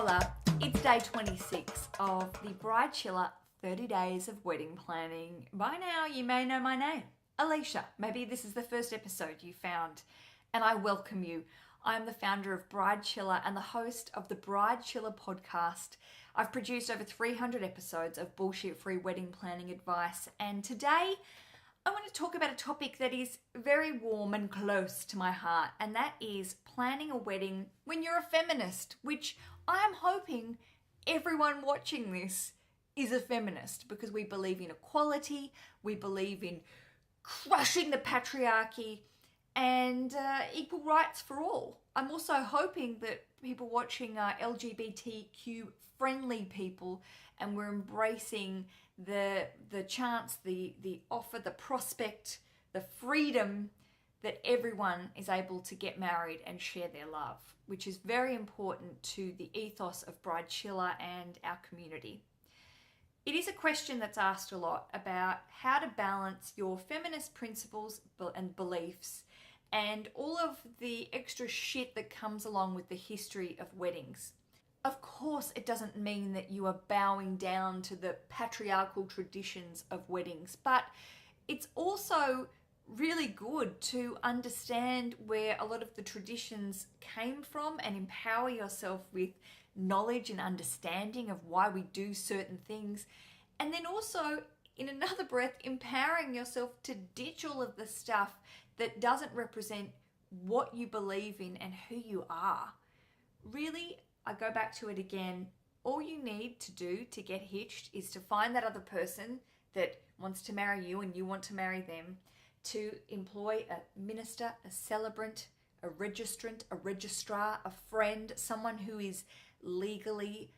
Hola, it's day 26 of the Bridechilla 30 Days of Wedding Planning. By now, you may know my name, Alicia. Maybe this is the first episode you found, and I welcome you. I'm the founder of Bridechilla and the host of the Bridechilla podcast. I've produced over 300 episodes of bullshit-free wedding planning advice, and today I want to talk about a topic that is very warm and close to my heart, and that is planning a wedding when you're a feminist, which I am hoping everyone watching this is a feminist, because we believe in equality, we believe in crushing the patriarchy and equal rights for all. I'm also hoping that people watching are LGBTQ friendly people, and we're embracing the chance, the offer, the prospect, the freedom that everyone is able to get married and share their love, which is very important to the ethos of Bridechilla and our community. It is a question that's asked a lot about how to balance your feminist principles and beliefs and all of the extra shit that comes along with the history of weddings. Of course, it doesn't mean that you are bowing down to the patriarchal traditions of weddings, but it's also really good to understand where a lot of the traditions came from and empower yourself with knowledge and understanding of why we do certain things. And then also, in another breath, empowering yourself to ditch all of the stuff that doesn't represent what you believe in and who you are. Really, I go back to it again. All you need to do to get hitched is to find that other person that wants to marry you and you want to marry them, to employ a minister, a celebrant, a registrant, a registrar, a friend, someone who is legally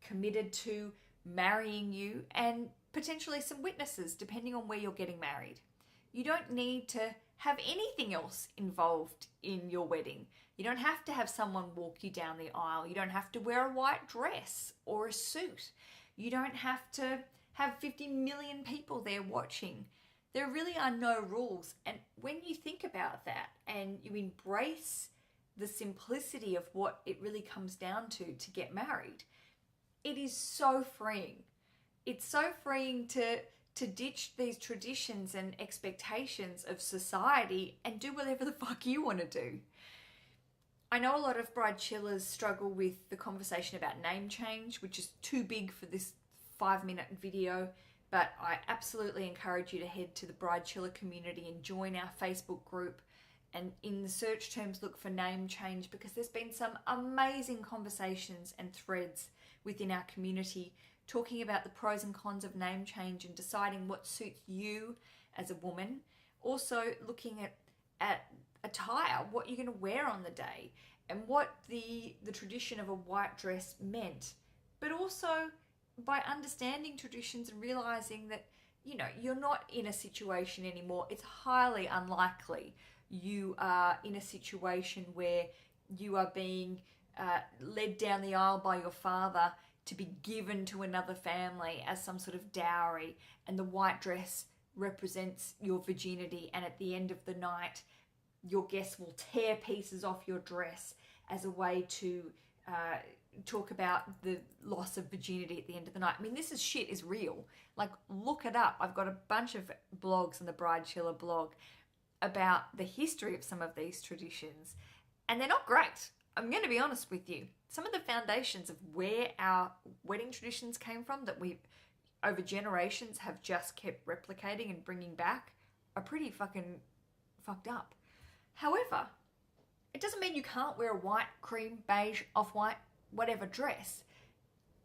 committed to marrying you, and potentially some witnesses depending on where you're getting married. You don't need to have anything else involved in your wedding. You don't have to have someone walk you down the aisle. You don't have to wear a white dress or a suit. You don't have to have 50 million people there watching. There really are no rules. And when you think about that and you embrace the simplicity of what it really comes down to get married, it is so freeing. It's so freeing to ditch these traditions and expectations of society and do whatever the fuck you want to do. I know a lot of Bridechillas struggle with the conversation about name change, which is too big for this 5-minute video, but I absolutely encourage you to head to the Bridechilla community and join our Facebook group, and in the search terms look for name change, because there's been some amazing conversations and threads within our community talking about the pros and cons of name change and deciding what suits you as a woman. Also looking at attire, what you're going to wear on the day, and what the tradition of a white dress meant. But also by understanding traditions and realizing that, you know, you're not in a situation anymore. It's highly unlikely you are in a situation where you are being led down the aisle by your father to be given to another family as some sort of dowry, and the white dress represents your virginity, and at the end of the night your guests will tear pieces off your dress as a way to talk about the loss of virginity at the end of the night. I mean, this shit is real. Like, look it up. I've got a bunch of blogs on the Bridechilla blog about the history of some of these traditions, and they're not great. I'm going to be honest with you. Some of the foundations of where our wedding traditions came from that we, over generations, have just kept replicating and bringing back are pretty fucking fucked up. However, it doesn't mean you can't wear a white, cream, beige, off-white, whatever dress.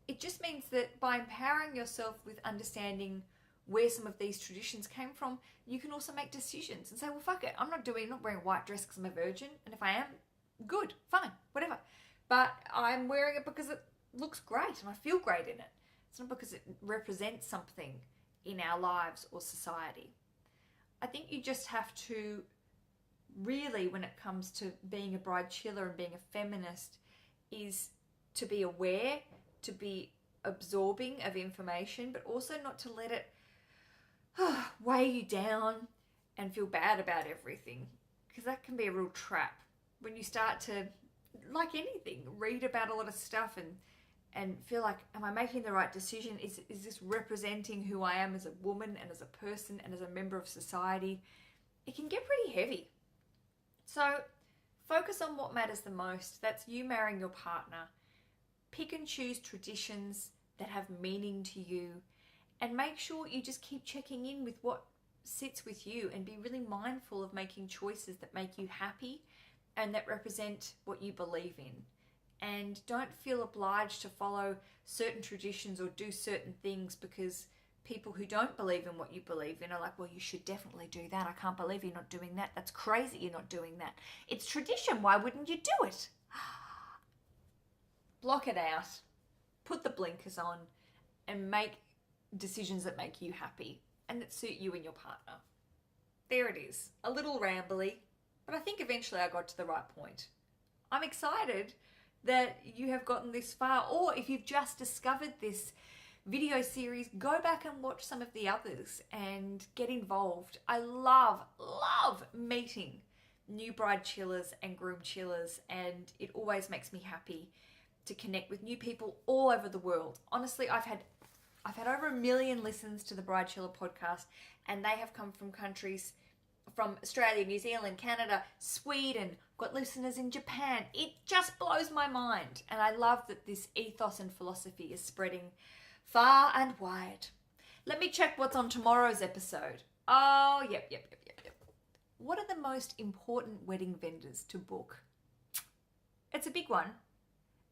It just means that by empowering yourself with understanding where some of these traditions came from, you can also make decisions and say, well, fuck it, I'm not wearing a white dress because I'm a virgin, and if I am, good, fine, whatever. But I'm wearing it because it looks great and I feel great in it. It's not because it represents something in our lives or society. I think you just have to really, when it comes to being a Bridechilla and being a feminist, is to be aware, to be absorbing of information, but also not to let it weigh you down and feel bad about everything, because that can be a real trap. When you start to like anything, read about a lot of stuff and feel like, am I making the right decision? Is this representing who I am as a woman and as a person and as a member of society? It can get pretty heavy. So focus on what matters the most. That's you marrying your partner. Pick and choose traditions that have meaning to you, and make sure you just keep checking in with what sits with you, and be really mindful of making choices that make you happy and that represent what you believe in. And don't feel obliged to follow certain traditions or do certain things because people who don't believe in what you believe in are like, well, you should definitely do that. I can't believe you're not doing that. That's crazy you're not doing that. It's tradition. Why wouldn't you do it? Block it out. Put the blinkers on and make decisions that make you happy and that suit you and your partner. There it is. A little rambly, but I think eventually I got to the right point. I'm excited that you have gotten this far, or if you've just discovered this video series, go back and watch some of the others and get involved. I love meeting new bride chillers and groom chillers, and it always makes me happy to connect with new people all over the world. Honestly, I've had over 1 million listens to the Bridechilla podcast, and they have come from countries from Australia, New Zealand, Canada, Sweden. Got listeners in Japan. It just blows my mind. And I love that this ethos and philosophy is spreading far and wide. Let me check what's on tomorrow's episode. Oh, yep. What are the most important wedding vendors to book? It's a big one.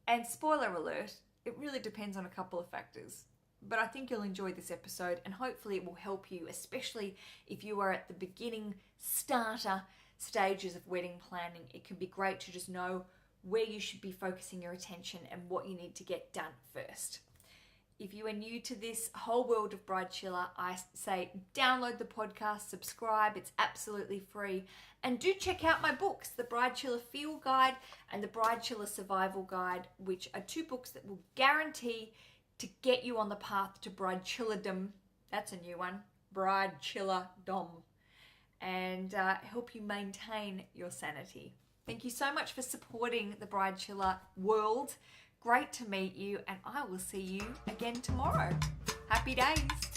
And spoiler alert, it really depends on a couple of factors. But I think you'll enjoy this episode, and hopefully it will help you, especially if you are at the beginning starter stages of wedding planning. It can be great to just know where you should be focusing your attention and what you need to get done first. If you are new to this whole world of Bridechilla, I say download the podcast, subscribe, it's absolutely free. And do check out my books, the Bridechilla Feel Guide and the Bridechilla Survival Guide, which are 2 books that will guarantee to get you on the path to Bridechilladom. That's a new one, Bridechilladom, and help you maintain your sanity. Thank you so much for supporting the Bridechilla world. Great to meet you, and I will see you again tomorrow. Happy days.